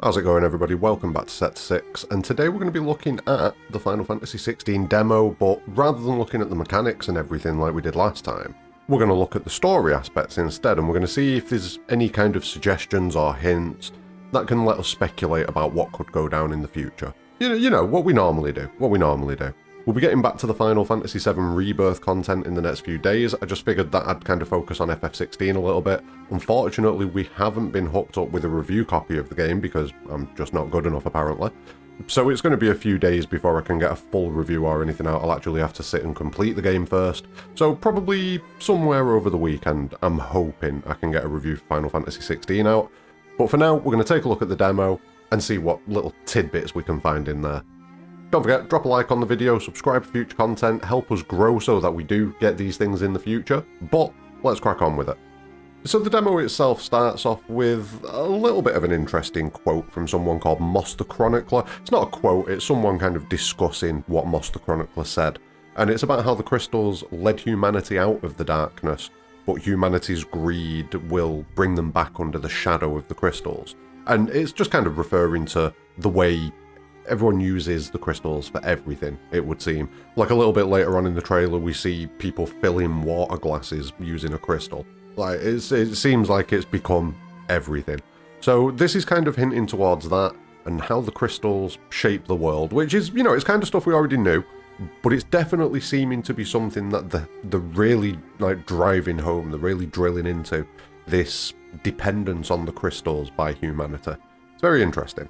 How's it going, everybody? Welcome back to Set 6, and today we're going to be looking at the Final Fantasy XVI demo, but rather than looking at the mechanics and everything like we did last time, we're going to look at the story aspects instead, and we're going to see if there's any kind of suggestions or hints that can let us speculate about what could go down in the future. You know, what we normally do. We'll be getting back to the Final Fantasy VII Rebirth content in the next few days. I just figured that I'd kind of focus on FF16 a little bit. Unfortunately, we haven't been hooked up with a review copy of the game because I'm just not good enough apparently. So it's going to be a few days before I can get a full review or anything out. I'll actually have to sit and complete the game first. So probably somewhere over the weekend, I'm hoping I can get a review for Final Fantasy XVI out. But for now, we're going to take a look at the demo and see what little tidbits we can find in there. Don't forget, drop a like on the video, subscribe for future content, help us grow so that we do get these things in the future, but let's crack on with it. So the demo itself starts off with a little bit of an interesting quote from someone called Moss the Chronicler. It's not a quote, it's someone kind of discussing what Moss the Chronicler said, and it's about how the crystals led humanity out of the darkness, but humanity's greed will bring them back under the shadow of the crystals. And it's just kind of referring to the way everyone uses the crystals for everything, it would seem. Like a little bit later on in the trailer, we see people filling water glasses using a crystal. Like, it seems like it's become everything. So this is kind of hinting towards that, and how the crystals shape the world, which is, you know, it's kind of stuff we already knew, but it's definitely seeming to be something that they're really, like, driving home, they're really drilling into this dependence on the crystals by humanity. It's very interesting.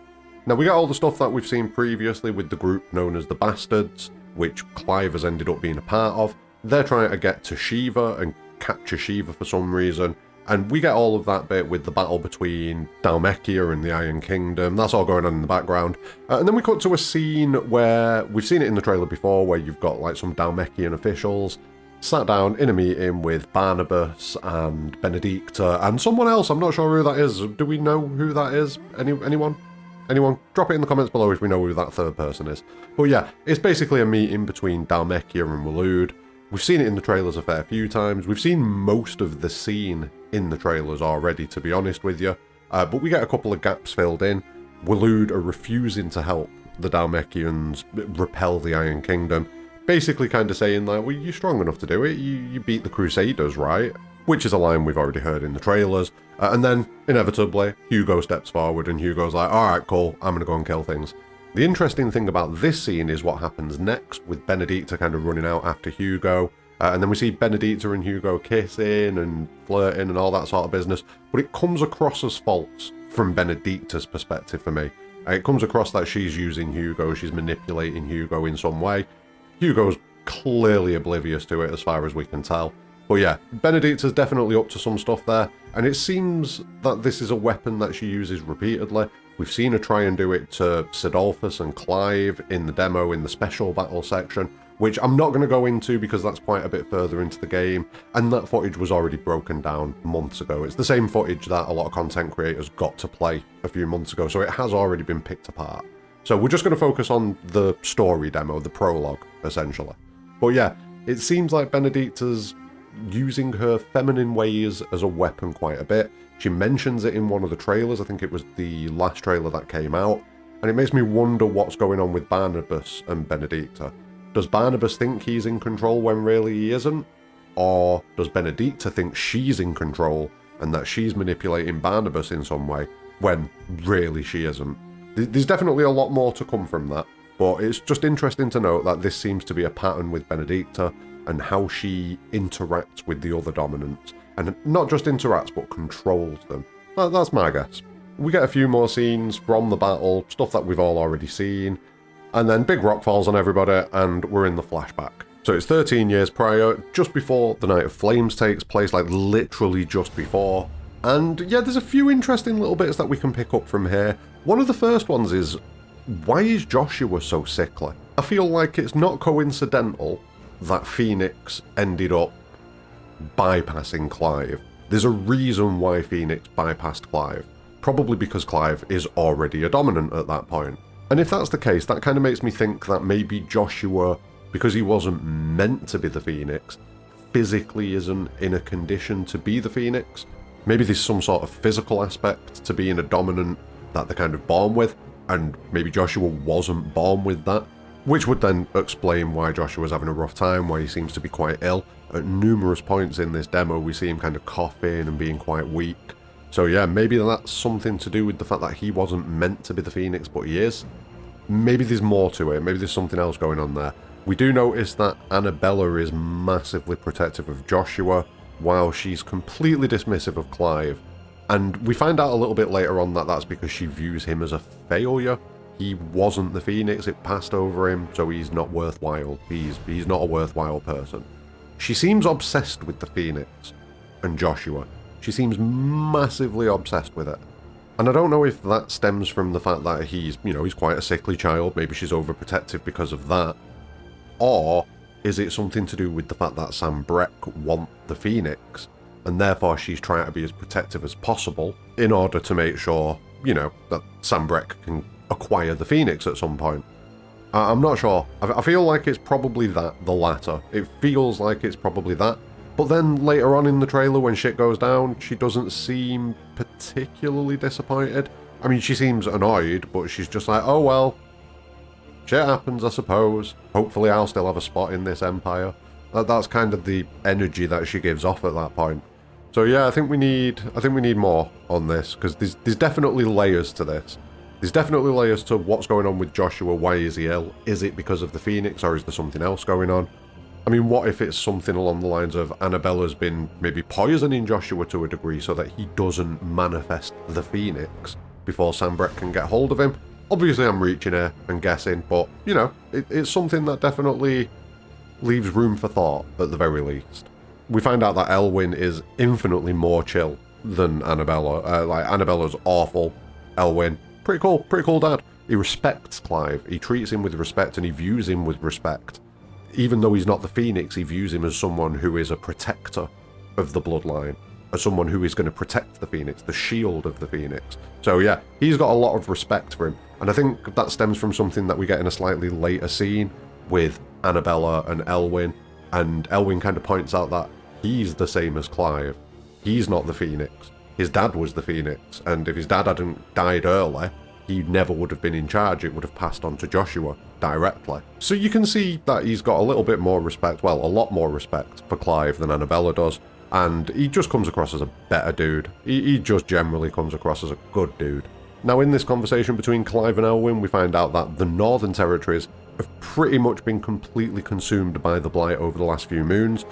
Now, we got all the stuff that we've seen previously with the group known as the Bastards, which Clive has ended up being a part of. They're trying to get to Shiva and capture Shiva for some reason, and we get all of that bit with the battle between Dhalmekia and the Iron Kingdom. That's all going on in the background. And then we cut to a scene where, we've seen it in the trailer before, where you've got like some Dhalmekian officials sat down in a meeting with Barnabas and Benedicta and someone else. I'm not sure who that is. Do we know who that is? Anyone? Anyone? Drop it in the comments below if we know who that third person is. But yeah, it's basically a meeting between Dhalmekia and Waloed. We've seen it in the trailers a fair few times. We've seen most of the scene in the trailers already, to be honest with you. But we get a couple of gaps filled in. Waloed are refusing to help the Dhalmekians repel the Iron Kingdom. Basically kind of saying like, well, you're strong enough to do it. You beat the Crusaders, right? Which is a line we've already heard in the trailers. And then, inevitably, Hugo steps forward and Hugo's like, alright, cool, I'm gonna go and kill things. The interesting thing about this scene is what happens next, with Benedicta kind of running out after Hugo. And then we see Benedicta and Hugo kissing and flirting and all that sort of business. But it comes across as false from Benedicta's perspective for me. It comes across that she's using Hugo, she's manipulating Hugo in some way. Hugo's clearly oblivious to it as far as we can tell. But yeah, Benedicta's definitely up to some stuff there, and it seems that this is a weapon that she uses repeatedly. We've seen her try and do it to Sidolphus and Clive in the demo in the special battle section, which I'm not going to go into because that's quite a bit further into the game, and that footage was already broken down months ago. It's the same footage that a lot of content creators got to play a few months ago, so it has already been picked apart. So we're just going to focus on the story demo, the prologue, essentially. But yeah, it seems like Benedicta's using her feminine ways as a weapon quite a bit. She mentions it in one of the trailers, I think it was the last trailer that came out, and it makes me wonder what's going on with Barnabas and Benedicta. Does Barnabas think he's in control when really he isn't? Or does Benedicta think she's in control and that she's manipulating Barnabas in some way when really she isn't? There's definitely a lot more to come from that, but it's just interesting to note that this seems to be a pattern with Benedicta and how she interacts with the other dominants. And not just interacts, but controls them. That's my guess. We get a few more scenes from the battle, stuff that we've all already seen, and then big rock falls on everybody, and we're in the flashback. So it's 13 years prior, just before the Night of Flames takes place, like literally just before. And yeah, there's a few interesting little bits that we can pick up from here. One of the first ones is, why is Joshua so sickly? I feel like it's not coincidental that Phoenix ended up bypassing Clive. There's a reason why Phoenix bypassed Clive. Probably because Clive is already a dominant at that point. And if that's the case, that kind of makes me think that maybe Joshua, because he wasn't meant to be the Phoenix, physically isn't in a condition to be the Phoenix. Maybe there's some sort of physical aspect to being a dominant that they're kind of born with, and maybe Joshua wasn't born with that, which would then explain why Joshua's having a rough time, why he seems to be quite ill. At numerous points in this demo, we see him kind of coughing and being quite weak. So yeah, maybe that's something to do with the fact that he wasn't meant to be the Phoenix, but he is. Maybe there's more to it, maybe there's something else going on there. We do notice that Annabella is massively protective of Joshua, while she's completely dismissive of Clive. And we find out a little bit later on that that's because she views him as a failure. He wasn't the Phoenix, it passed over him, so he's not worthwhile. He's not a worthwhile person. She seems obsessed with the Phoenix and Joshua. She seems massively obsessed with it. And I don't know if that stems from the fact that he's quite a sickly child, maybe she's overprotective because of that. Or is it something to do with the fact that Sam Breck wants the Phoenix, and therefore she's trying to be as protective as possible in order to make sure, that Sam Breck can acquire the Phoenix at some point? I'm not sure. I feel like it's probably the latter. It feels like it's probably that. But then later on in the trailer, when shit goes down, she doesn't seem particularly disappointed. I mean, she seems annoyed, but she's just like, oh well, shit happens, I suppose. Hopefully I'll still have a spot in this empire. That's kind of the energy that she gives off at that point. So yeah, I think we need more on this, because there's definitely layers to this. There's definitely layers to what's going on with Joshua. Why is he ill? Is it because of the Phoenix, or is there something else going on? I mean, what if it's something along the lines of Annabella's been maybe poisoning Joshua to a degree so that he doesn't manifest the Phoenix before Sam Breck can get hold of him? Obviously I'm reaching here and guessing, but, it's something that definitely leaves room for thought, at the very least. We find out that Elwyn is infinitely more chill than Annabella. Annabella's awful. Elwyn, pretty cool dad. He respects Clive, he treats him with respect, and he views him with respect. Even though he's not the Phoenix, he views him as someone who is a protector of the bloodline, as someone who is going to protect the Phoenix, the shield of the Phoenix. So yeah, he's got a lot of respect for him, and I think that stems from something that we get in a slightly later scene with Annabella and Elwyn, and Elwyn kind of points out that he's the same as Clive. He's not the Phoenix. His dad was the Phoenix, and if his dad hadn't died early, he never would have been in charge. It would have passed on to Joshua directly. So you can see that he's got a little bit more respect, well, a lot more respect for Clive than Annabella does, and he just comes across as a better dude. He just generally comes across as a good dude. Now, in this conversation between Clive and Elwyn, we find out that the Northern Territories have pretty much been completely consumed by the Blight over the last few moons.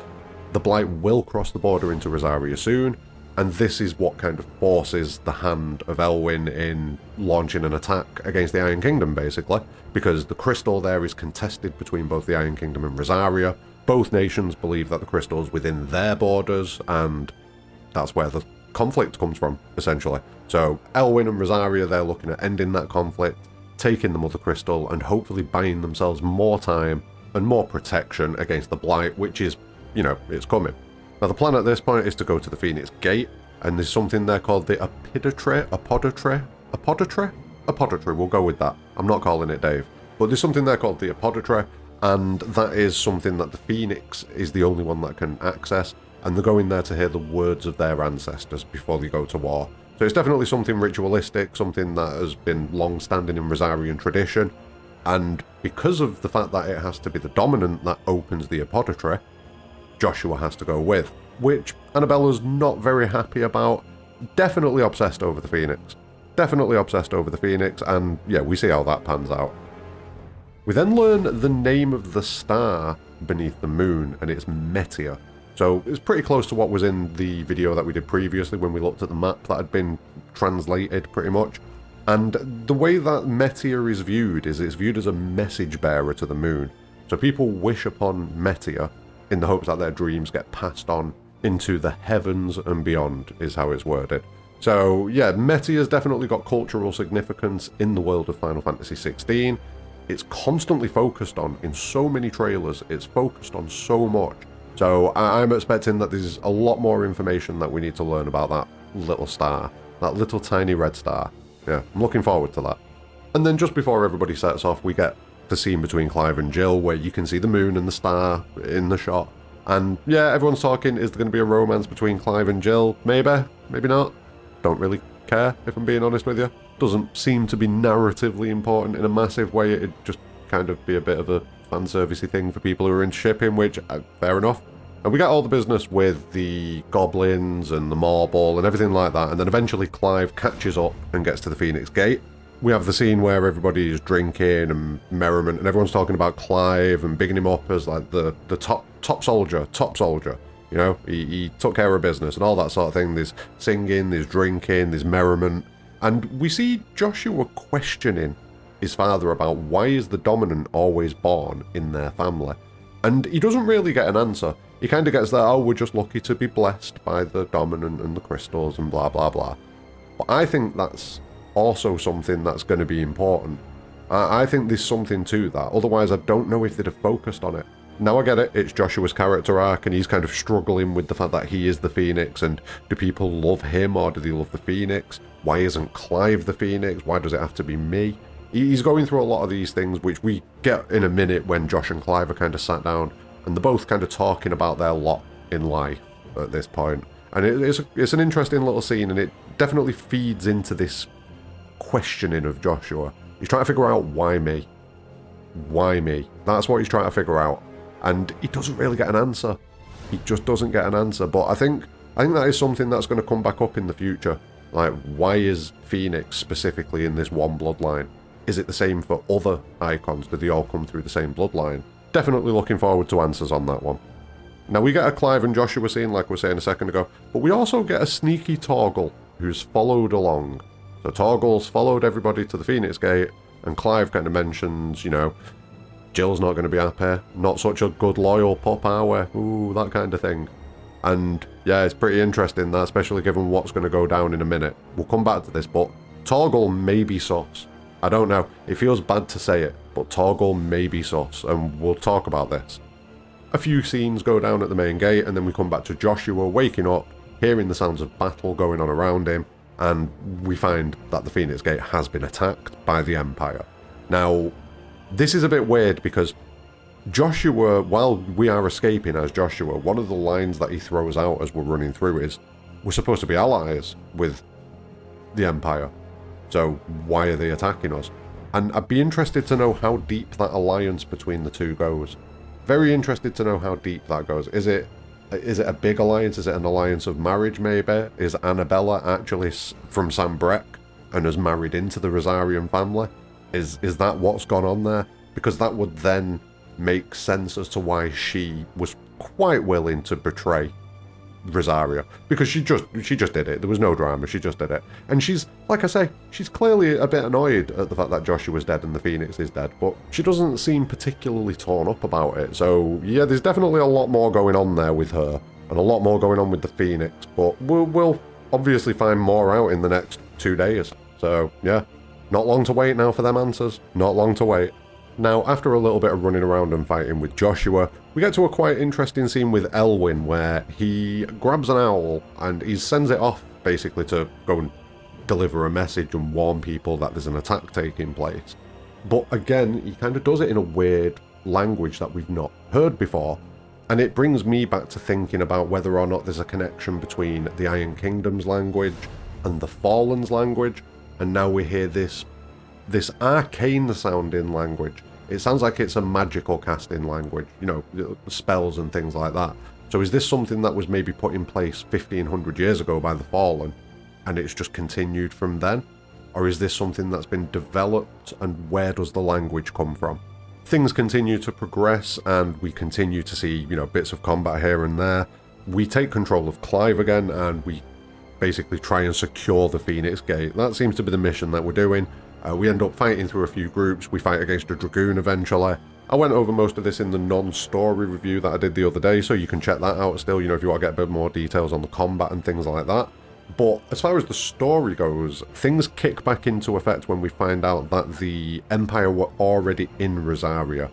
The Blight will cross the border into Rosaria soon, and this is what kind of forces the hand of Elwyn in launching an attack against the Iron Kingdom, basically, because the crystal there is contested between both the Iron Kingdom and Rosaria. Both nations believe that the crystal is within their borders, and that's where the conflict comes from, essentially. So Elwyn and Rosaria, they're looking at ending that conflict, taking the Mother Crystal, and hopefully buying themselves more time and more protection against the Blight, which is, it's coming. Now, the plan at this point is to go to the Phoenix Gate, and there's something there called the Apodatre, we'll go with that. I'm not calling it Dave. But there's something there called the Apodatre, and that is something that the Phoenix is the only one that can access, and they're going there to hear the words of their ancestors before they go to war. So it's definitely something ritualistic, something that has been long-standing in Rosarian tradition, and because of the fact that it has to be the dominant that opens the Apodatre, Joshua has to go with, which Annabella's not very happy about. Definitely obsessed over the Phoenix. And yeah, we see how that pans out. We then learn the name of the star beneath the moon, and it's Meteor. So it's pretty close to what was in the video that we did previously when we looked at the map that had been translated pretty much. And the way that Meteor is viewed is it's viewed as a message bearer to the moon. So people wish upon Meteor in the hopes that their dreams get passed on into the heavens and beyond, is how it's worded. So yeah, Meteor's definitely got cultural significance in the world of Final Fantasy XVI. It's constantly focused on in so many trailers, it's focused on so much. So I'm expecting that there's a lot more information that we need to learn about that little star, that little tiny red star. Yeah, I'm looking forward to that. And then just before everybody sets off, we get the scene between Clive and Jill where you can see the moon and the star in the shot. And yeah, everyone's talking, is there going to be a romance between Clive and Jill? Maybe, maybe not. Don't really care, if I'm being honest with you. doesn't seem to be narratively important in a massive way. It'd just kind of be a bit of a fan servicey thing for people who are in shipping, which, fair enough. And we get all the business with the goblins and the marble and everything like that, and then eventually Clive catches up and gets to the Phoenix Gate. We have the scene where everybody is drinking and merriment, and everyone's talking about Clive and bigging him up as like the top soldier. You know, he took care of business and all that sort of thing. There's singing, there's drinking, there's merriment. And we see Joshua questioning his father about why is the dominant always born in their family. And he doesn't really get an answer. He kind of gets that, oh, we're just lucky to be blessed by the dominant and the crystals and blah, blah, blah. But I think that's also something that's going to be important. I think there's something to that. Otherwise, I don't know if they'd have focused on it. Now I get it, it's Joshua's character arc, and he's kind of struggling with the fact that he is the Phoenix, and do people love him, or do they love the Phoenix? Why isn't Clive the Phoenix? Why does it have to be me? He's going through a lot of these things, which we get in a minute when Josh and Clive are kind of sat down, and they're both kind of talking about their lot in life at this point. And it's an interesting little scene, and it definitely feeds into this questioning of Joshua. He's trying to figure out why me? Why me? That's what he's trying to figure out. And he doesn't really get an answer. He just doesn't get an answer. But I think that is something that's going to come back up in the future. Like, why is Phoenix specifically in this one bloodline? Is it the same for other icons? Do they all come through the same bloodline? Definitely looking forward to answers on that one. Now, we get a Clive and Joshua scene, like we were saying a second ago, but we also get a sneaky Torgal who's followed along. So Torgal's followed everybody to the Phoenix Gate, and Clive kind of mentions, you know, Jill's not going to be happy. Not such a good loyal pup, are we? Ooh, that kind of thing. And yeah, it's pretty interesting that, especially given what's going to go down in a minute. We'll come back to this, but Torgal may be sus. I don't know. It feels bad to say it, but Torgal may be sus, and we'll talk about this. A few scenes go down at the main gate, and then we come back to Joshua waking up, hearing the sounds of battle going on around him, and we find that the Phoenix Gate has been attacked by the Empire. Now, this is a bit weird because Joshua, while we are escaping as Joshua, one of the lines that he throws out as we're running through is, we're supposed to be allies with the Empire, so why are they attacking us? And I'd be interested to know how deep that alliance between the two goes. Very interested to know how deep that goes. Is it a big alliance? Is it an alliance of marriage, maybe? Is Annabella actually from Sambrec and has married into the Rosarian family? Is that what's gone on there? Because that would then make sense as to why she was quite willing to betray Rosaria. Because she just did it. There was no drama. She just did it. And she's, like I say, she's clearly a bit annoyed at the fact that Joshua's dead and the Phoenix is dead. But she doesn't seem particularly torn up about it. So yeah, there's definitely a lot more going on there with her. And a lot more going on with the Phoenix. But we'll obviously find more out in the next 2 days. So yeah. Not long to wait now for them answers. Not long to wait. Now, after a little bit of running around and fighting with Joshua, we get to a quite interesting scene with Elwyn where he grabs an owl and he sends it off basically to go and deliver a message and warn people that there's an attack taking place. But again, he kind of does it in a weird language that we've not heard before. And it brings me back to thinking about whether or not there's a connection between the Iron Kingdom's language and the Fallen's language. And now we hear this arcane sounding language. It sounds like it's a magical casting language, you know, spells and things like that. So is this something that was maybe put in place 1500 years ago by the Fallen, and it's just continued from then? Or is this something that's been developed, and where does the language come from? Things continue to progress, and we continue to see, you know, bits of combat here and there. We take control of Clive again, and we basically try and secure the Phoenix Gate. That seems to be the mission that we're doing. We end up fighting through a few groups. We fight against a Dragoon eventually. I went over most of this in the non-story review that I did the other day, so you can check that out still, you know, if you want to get a bit more details on the combat and things like that. But as far as the story goes, things kick back into effect when we find out that the Empire were already in Rosaria.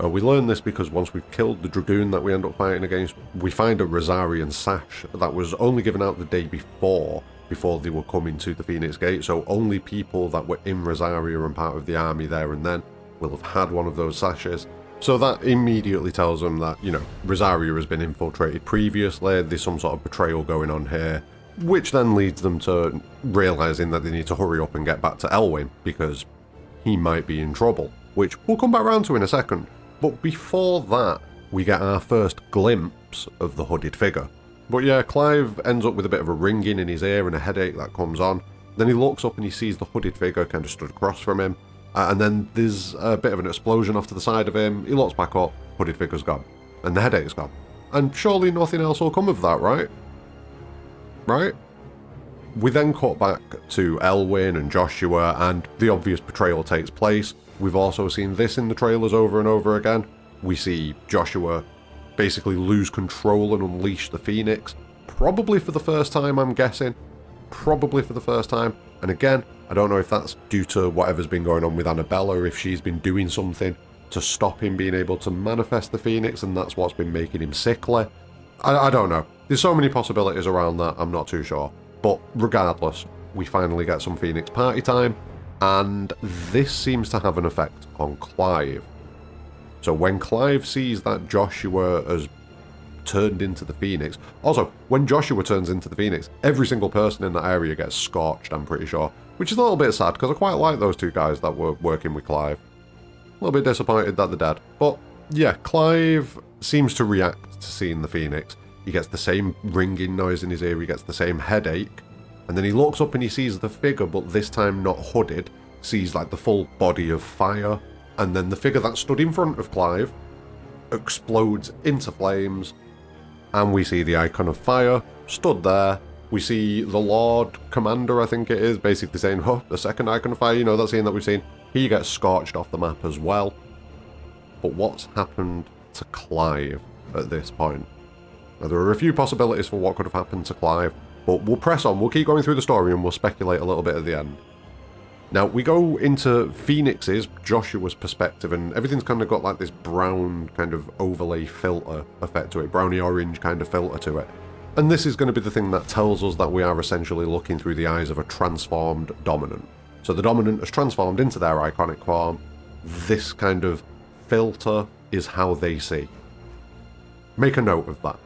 We learn this because once we've killed the Dragoon that we end up fighting against, we find a Rosarian sash that was only given out the day before they were coming to the Phoenix Gate, so only people that were in Rosaria and part of the army there and then will have had one of those sashes. So that immediately tells them that, you know, Rosaria has been infiltrated previously, there's some sort of betrayal going on here, which then leads them to realising that they need to hurry up and get back to Elwyn, because he might be in trouble, which we'll come back around to in a second. But before that, we get our first glimpse of the hooded figure. But yeah, Clive ends up with a bit of a ringing in his ear and a headache that comes on. Then he looks up and he sees the hooded figure kind of stood across from him. And then there's a bit of an explosion off to the side of him. He looks back up, hooded figure's gone. And the headache's gone. And surely nothing else will come of that, right? Right? We then cut back to Elwyn and Joshua, and the obvious betrayal takes place. We've also seen this in the trailers over and over again. We see Joshua basically lose control and unleash the Phoenix. Probably for the first time, I'm guessing. Probably for the first time. And again, I don't know if that's due to whatever's been going on with Annabella, if she's been doing something to stop him being able to manifest the Phoenix, and that's what's been making him sickly. I don't know. There's so many possibilities around that, I'm not too sure. But regardless, we finally get some Phoenix party time, and this seems to have an effect on Clive. So when Clive sees that Joshua has turned into the Phoenix, also, when Joshua turns into the Phoenix, every single person in that area gets scorched, I'm pretty sure, which is a little bit sad, because I quite like those two guys that were working with Clive. A little bit disappointed that they're dead. But yeah, Clive seems to react to seeing the Phoenix. He gets the same ringing noise in his ear, he gets the same headache, and then he looks up and he sees the figure, but this time not hooded, sees like the full body of fire, and then the figure that stood in front of Clive explodes into flames, and we see the icon of fire stood there. We see the Lord Commander, I think it is, basically saying, oh, the second icon of fire, you know, that scene that we've seen. He gets scorched off the map as well. But what's happened to Clive at this point? Now, there are a few possibilities for what could have happened to Clive, but we'll press on, we'll keep going through the story and we'll speculate a little bit at the end. Now, we go into Phoenix's, Joshua's perspective, and everything's kind of got like this brown kind of overlay filter effect to it, browny orange kind of filter to it. And this is going to be the thing that tells us that we are essentially looking through the eyes of a transformed Dominant. So the Dominant has transformed into their iconic form. This kind of filter is how they see. Make a note of that.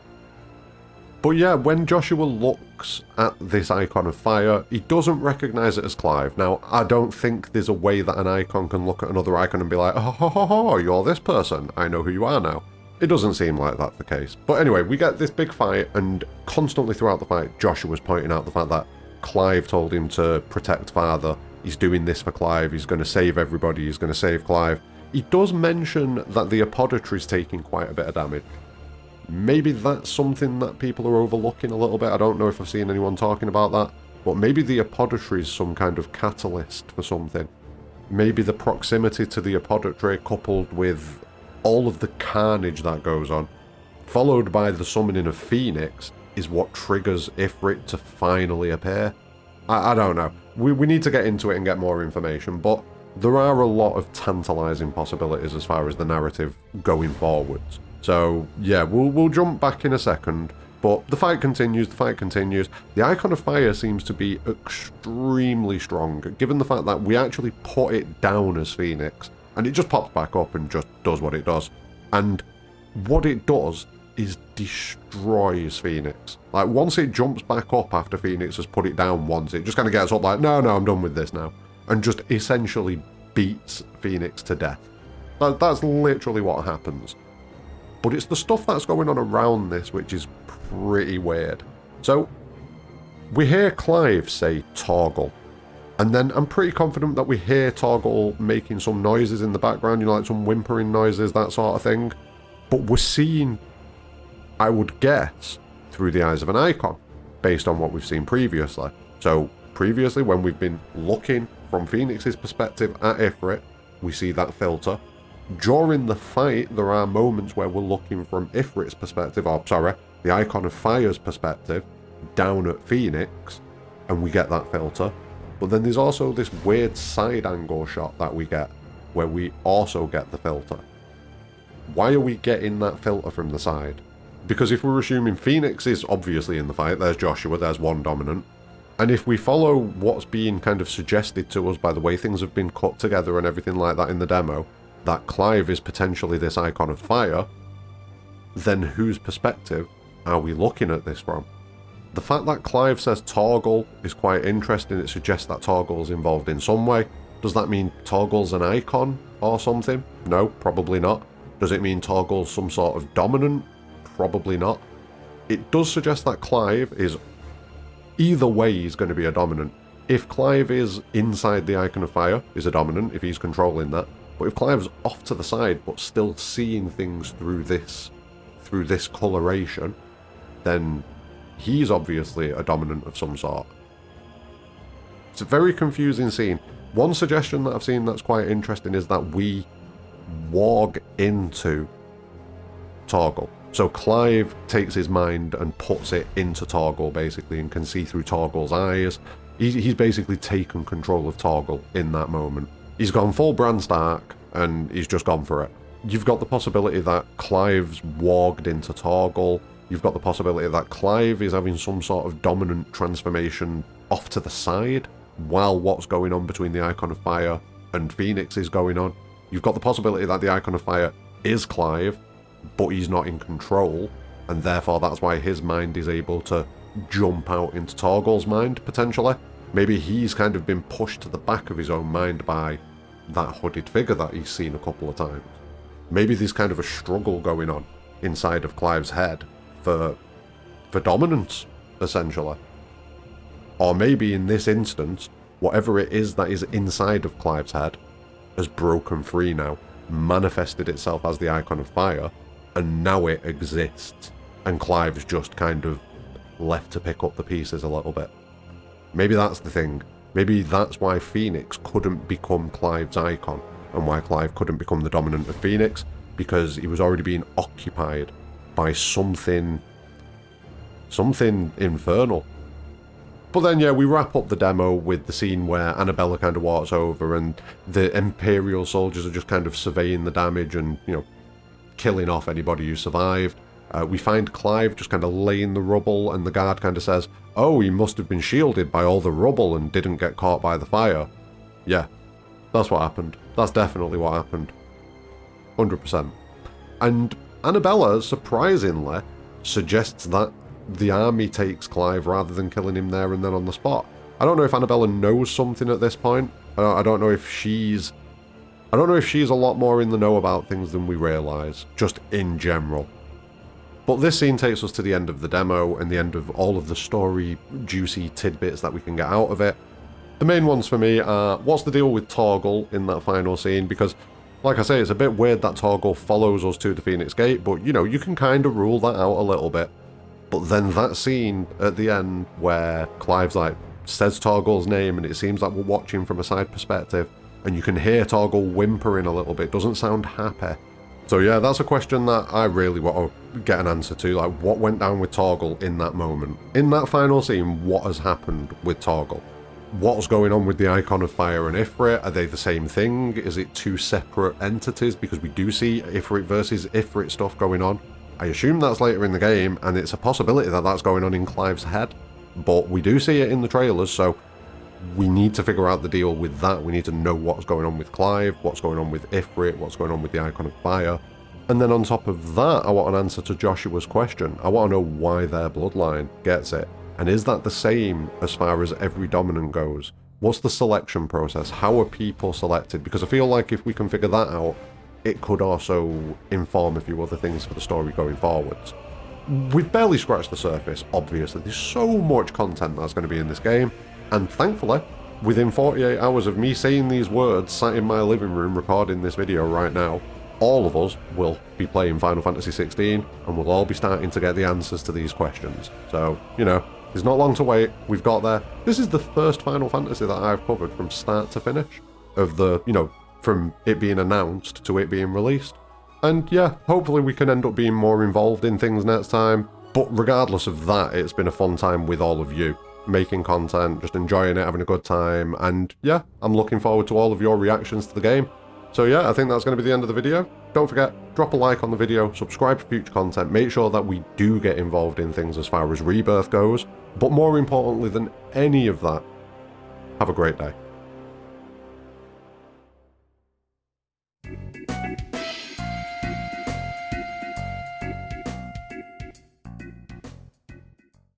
But yeah, when Joshua looks at this icon of fire, he doesn't recognise it as Clive. Now, I don't think there's a way that an icon can look at another icon and be like, oh, you're this person, I know who you are now. It doesn't seem like that's the case. But anyway, we get this big fight, and constantly throughout the fight, Joshua's pointing out the fact that Clive told him to protect Father. He's doing this for Clive, he's going to save everybody, he's going to save Clive. He does mention that the Apothecary is taking quite a bit of damage. Maybe that's something that people are overlooking a little bit. I don't know if I've seen anyone talking about that. But maybe the Apothecary is some kind of catalyst for something. Maybe the proximity to the Apothecary coupled with all of the carnage that goes on, followed by the summoning of Phoenix, is what triggers Ifrit to finally appear. I don't know. We need to get into it and get more information, but there are a lot of tantalising possibilities as far as the narrative going forwards. So yeah, we'll jump back in a second, but the fight continues, The Icon of Fire seems to be extremely strong, given the fact that we actually put it down as Phoenix, and it just pops back up and just does what it does. And what it does is destroys Phoenix. Like, once it jumps back up after Phoenix has put it down once, it just kind of gets up like, no, I'm done with this now, and just essentially beats Phoenix to death. That's literally what happens. But it's the stuff that's going on around this which is pretty weird. So, we hear Clive say Torgal, and then I'm pretty confident that we hear Torgal making some noises in the background, you know, like some whimpering noises, that sort of thing. But we're seeing, I would guess, through the eyes of an icon, based on what we've seen previously. So, previously, when we've been looking from Phoenix's perspective at Ifrit, we see that filter. During the fight, there are moments where we're looking from Ifrit's perspective, or sorry, the Icon of Fire's perspective, down at Phoenix, and we get that filter. But then there's also this weird side angle shot that we get, where we also get the filter. Why are we getting that filter from the side? Because if we're assuming Phoenix is obviously in the fight, there's Joshua, there's one Dominant, and if we follow what's being kind of suggested to us by the way things have been cut together and everything like that in the demo, that Clive is potentially this Icon of Fire, then whose perspective are we looking at this from? The fact that Clive says Torgal is quite interesting. It suggests that Torgal's involved in some way. Does that mean Torgal's an icon or something? No, probably not. Does it mean Torgal's some sort of dominant? Probably not. It does suggest that Clive is... Either way, he's going to be a dominant. If Clive is inside the Icon of Fire, is a dominant, if he's controlling that. But if Clive's off to the side, but still seeing things through this coloration, then he's obviously a dominant of some sort. It's a very confusing scene. One suggestion that I've seen that's quite interesting is that we warg into Torgal. So Clive takes his mind and puts it into Torgal, basically, and can see through Torgal's eyes. He's basically taken control of Torgal in that moment. He's gone full Bran Stark, and he's just gone for it. You've got the possibility that Clive's warged into Torgal. You've got the possibility that Clive is having some sort of dominant transformation off to the side, while what's going on between the Icon of Fire and Phoenix is going on. You've got the possibility that the Icon of Fire is Clive, but he's not in control, and therefore that's why his mind is able to jump out into Torgal's mind, potentially. Maybe he's kind of been pushed to the back of his own mind by that hooded figure that he's seen a couple of times. Maybe there's kind of a struggle going on inside of Clive's head for dominance, essentially. Or maybe in this instance, whatever it is that is inside of Clive's head has broken free now, manifested itself as the Icon of Fire, and now it exists, and Clive's just kind of left to pick up the pieces a little bit. Maybe that's the thing. Maybe that's why Phoenix couldn't become Clive's icon, and why Clive couldn't become the dominant of Phoenix, because he was already being occupied by something infernal. But then, yeah, we wrap up the demo with the scene where Annabella kind of walks over and the Imperial soldiers are just kind of surveying the damage and, you know, killing off anybody who survived. We find Clive just kind of laying the rubble, and the guard kind of says, oh, he must have been shielded by all the rubble and didn't get caught by the fire. Yeah, that's what happened. That's definitely what happened. 100%. And Annabella, surprisingly, suggests that the army takes Clive rather than killing him there and then on the spot. I don't know if Annabella knows something at this point. I don't know if she's a lot more in the know about things than we realise, just in general. But this scene takes us to the end of the demo and the end of all of the story juicy tidbits that we can get out of it. The main ones for me are, what's the deal with Torgal in that final scene? Because, like I say, it's a bit weird that Torgal follows us to the Phoenix Gate, but, you know, you can kind of rule that out a little bit. But then that scene at the end where Clive's like, says Torgal's name and it seems like we're watching from a side perspective and you can hear Torgal whimpering a little bit, doesn't sound happy. So yeah, that's a question that I really want to get an answer to, like what went down with Torgal in that moment. In that final scene, what has happened with Torgal? What's going on with the Icon of Fire and Ifrit? Are they the same thing? Is it two separate entities? Because we do see Ifrit versus Ifrit stuff going on. I assume that's later in the game, and it's a possibility that that's going on in Clive's head, but we do see it in the trailers, so we need to figure out the deal with that. We need to know what's going on with Clive, what's going on with Ifrit, what's going on with the Icon of Fire. And then on top of that, I want an answer to Joshua's question. I want to know why their bloodline gets it. And is that the same as far as every dominant goes? What's the selection process? How are people selected? Because I feel like if we can figure that out, it could also inform a few other things for the story going forwards. We've barely scratched the surface, obviously. There's so much content that's going to be in this game. And thankfully, within 48 hours of me saying these words, sat in my living room recording this video right now, all of us will be playing Final Fantasy XVI, and we'll all be starting to get the answers to these questions. So, you know, there's not long to wait. We've got there. This is the first Final Fantasy that I've covered from start to finish, of the, you know, from it being announced to it being released. And yeah, hopefully we can end up being more involved in things next time. But regardless of that, it's been a fun time with all of you, making content, just enjoying it, having a good time. And yeah, I'm looking forward to all of your reactions to the game. So yeah, I think that's going to be the end of the video. Don't forget, drop a like on the video, subscribe for future content, make sure that we do get involved in things as far as Rebirth goes. But more importantly than any of that, have a great day.